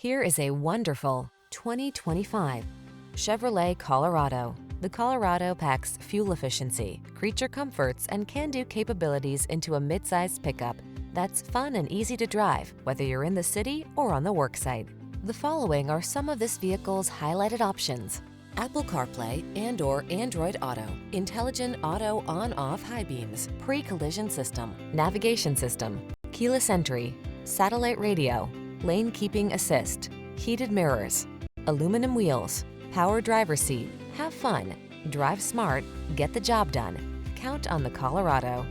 Here is a wonderful 2025 Chevrolet Colorado. The Colorado packs fuel efficiency, creature comforts, and can-do capabilities into a mid-sized pickup that's fun and easy to drive, whether you're in the city or on the worksite. The following are some of this vehicle's highlighted options: Apple CarPlay and/or Android Auto, intelligent auto on-off high beams, pre-collision system, navigation system, keyless entry, satellite radio, lane keeping assist, heated mirrors, aluminum wheels, power driver's seat. Have fun, drive smart, get the job done. Count on the Colorado.